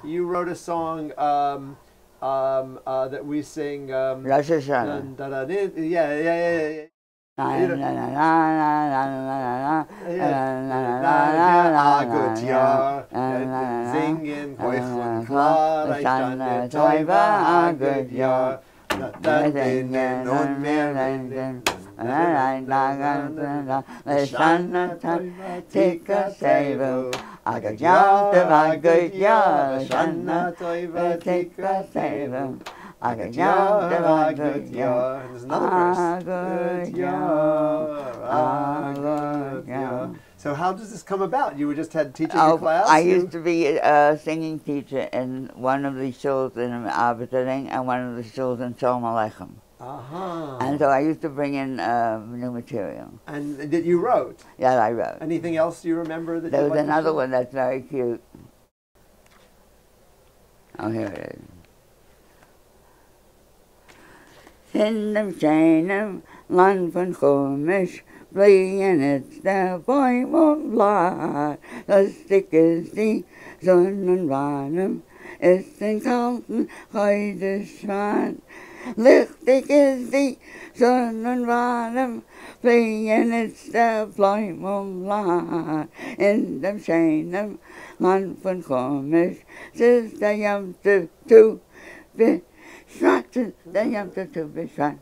You wrote a song that we sing. Rosh Hashanah. Yeah, yeah, yeah, yeah. Na, na, na, na, na, Singen, heucheln klar, ich stanne Teufel, a good Jahr. Dann singen und wir reden. Stanne Teufel, tika seivu, a good Jahr, a good Jahr. Stanne Teufel, tika seivu. A good Jahr, a good Jahr. There's another verse. A good Jahr, a good Jahr. So how does this come about? You were just had teaching a class? I used to be a singing teacher in one of the shuls in Aberdeen and one of the shuls in Shalom Aleichem. And so I used to bring in new material. And that you wrote? Yeah, I wrote. Anything else you remember that there you was another one that's very cute. Oh, here it is. Sindem Shainem, Land van Chumish, Vliegen it's the boy of light. Lustig is die Sonnenwarnung, ist den kalten Heideschwan. Lichtig is die Sonnenwarnung, Vliegen it's the boy of light. In dem Shainem, Land van Chumish, Sis der Yam to be Schwarzen, der Yam to be schwarz.